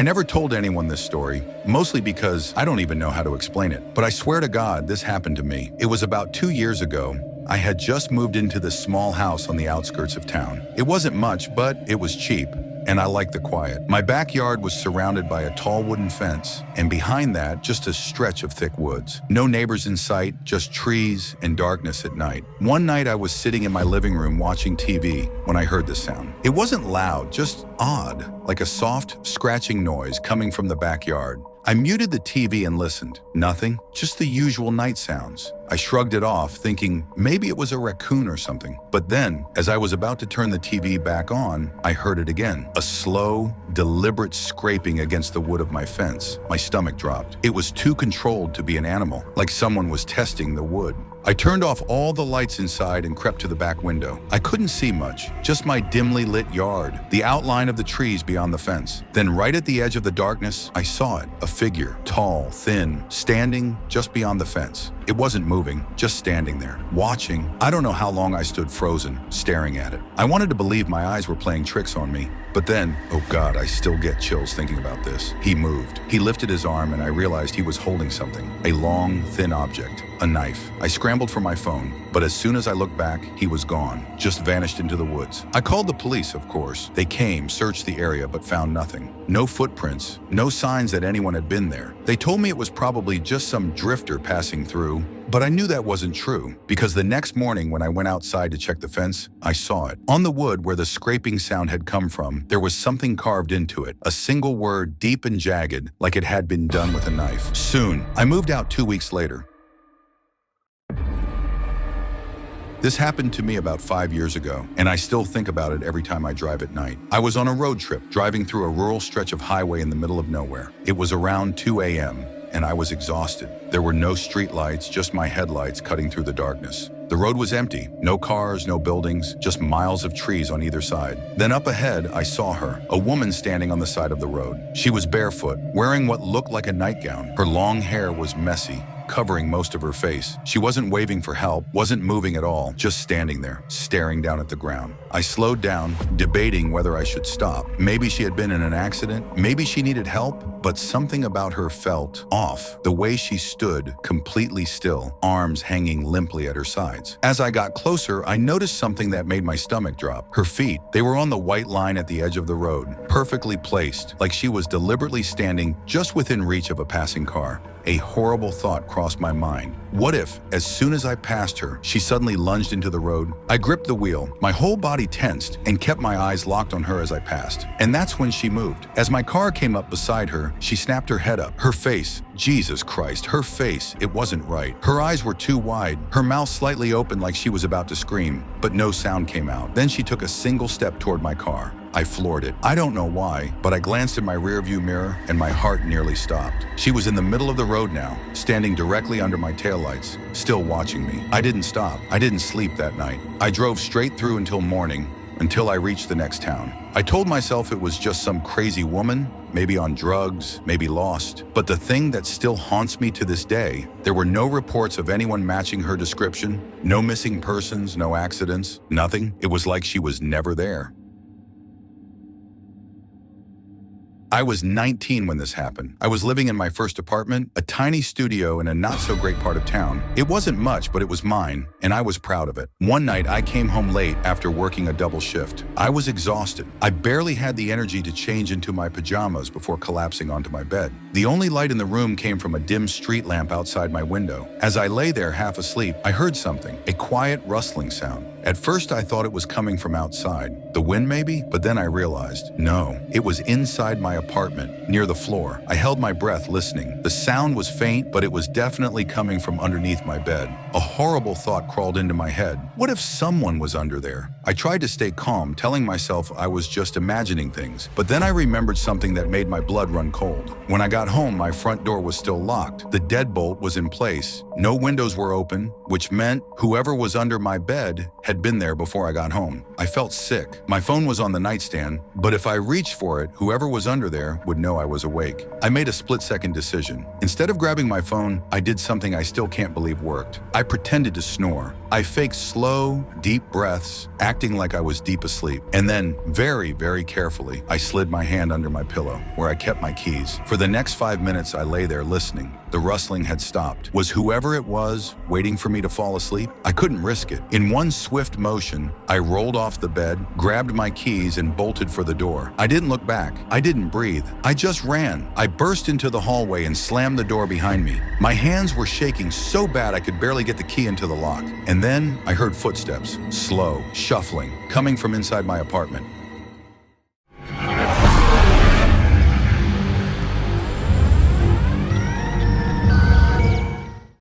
I never told anyone this story, mostly because I don't even know how to explain it. But I swear to God, this happened to me. It was about 2 years ago. I had just moved into this small house on the outskirts of town. It wasn't much, but it was cheap, and I liked the quiet. My backyard was surrounded by a tall wooden fence, and behind that, just a stretch of thick woods. No neighbors in sight, just trees and darkness at night. One night I was sitting in my living room watching TV when I heard this sound. It wasn't loud, just odd, like a soft, scratching noise coming from the backyard. I muted the TV and listened. Nothing, just the usual night sounds. I shrugged it off, thinking maybe it was a raccoon or something. But then, as I was about to turn the TV back on, I heard it again. A slow, deliberate scraping against the wood of my fence. My stomach dropped. It was too controlled to be an animal, like someone was testing the wood. I turned off all the lights inside and crept to the back window. I couldn't see much, just my dimly lit yard, the outline of the trees beyond the fence. Then right at the edge of the darkness, I saw it, a figure, tall, thin, standing just beyond the fence. It wasn't moving, just standing there, watching. I don't know how long I stood frozen, staring at it. I wanted to believe my eyes were playing tricks on me. But then, oh God, I still get chills thinking about this. He moved. He lifted his arm and I realized he was holding something. A long, thin object. A knife. I scrambled for my phone, but as soon as I looked back, he was gone. Just vanished into the woods. I called the police, of course. They came, searched the area, but found nothing. No footprints. No signs that anyone had been there. They told me it was probably just some drifter passing through. But I knew that wasn't true, because the next morning when I went outside to check the fence, I saw it. On the wood where the scraping sound had come from, there was something carved into it, a single word deep and jagged, like it had been done with a knife. Soon. I moved out 2 weeks later. This happened to me about 5 years ago, and I still think about it every time I drive at night. I was on a road trip, driving through a rural stretch of highway in the middle of nowhere. It was around 2 a.m., and I was exhausted. There were no street lights, just my headlights cutting through the darkness. The road was empty, no cars, no buildings, just miles of trees on either side. Then up ahead, I saw her, a woman standing on the side of the road. She was barefoot, wearing what looked like a nightgown. Her long hair was messy, covering most of her face. She wasn't waving for help, wasn't moving at all, just standing there, staring down at the ground. I slowed down, debating whether I should stop. Maybe she had been in an accident, maybe she needed help, but something about her felt off. The way she stood, completely still, arms hanging limply at her sides. As I got closer, I noticed something that made my stomach drop. Her feet, they were on the white line at the edge of the road, perfectly placed, like she was deliberately standing just within reach of a passing car. A horrible thought crossed my mind. What if, as soon as I passed her, she suddenly lunged into the road? I gripped the wheel, my whole body tensed, and kept my eyes locked on her as I passed. And that's when she moved. As my car came up beside her, she snapped her head up. Her face, Jesus Christ, her face, it wasn't right. Her eyes were too wide, her mouth slightly open like she was about to scream, but no sound came out. Then she took a single step toward my car. I floored it. I don't know why, but I glanced in my rearview mirror and my heart nearly stopped. She was in the middle of the road now, standing directly under my taillights, still watching me. I didn't stop. I didn't sleep that night. I drove straight through until morning, until I reached the next town. I told myself it was just some crazy woman, maybe on drugs, maybe lost. But the thing that still haunts me to this day, there were no reports of anyone matching her description, no missing persons, no accidents, nothing. It was like she was never there. I was 19 when this happened. I was living in my first apartment, a tiny studio in a not-so-great part of town. It wasn't much, but it was mine, and I was proud of it. One night, I came home late after working a double shift. I was exhausted. I barely had the energy to change into my pajamas before collapsing onto my bed. The only light in the room came from a dim street lamp outside my window. As I lay there half asleep, I heard something, a quiet rustling sound. At first, I thought it was coming from outside. The wind, maybe? But then I realized, no, it was inside my apartment, near the floor. I held my breath, listening. The sound was faint, but it was definitely coming from underneath my bed. A horrible thought crawled into my head. What if someone was under there? I tried to stay calm, telling myself I was just imagining things. But then I remembered something that made my blood run cold. When I got home, my front door was still locked. The deadbolt was in place. No windows were open, which meant whoever was under my bed had been there before I got home. I felt sick. My phone was on the nightstand, but if I reached for it, whoever was under there would know I was awake. I made a split-second decision. Instead of grabbing my phone, I did something I still can't believe worked. I pretended to snore. I faked slow, deep breaths, acting like I was deep asleep. And then, very, very carefully, I slid my hand under my pillow, where I kept my keys. For the next 5 minutes, I lay there listening. The rustling had stopped. Was whoever it was waiting for me to fall asleep? I couldn't risk it. In one swift motion, I rolled off the bed, grabbed my keys, and bolted for the door. I didn't look back. I didn't breathe. I just ran. I burst into the hallway and slammed the door behind me. My hands were shaking so bad I could barely get the key into the lock. And then I heard footsteps, slow, shuffling, coming from inside my apartment.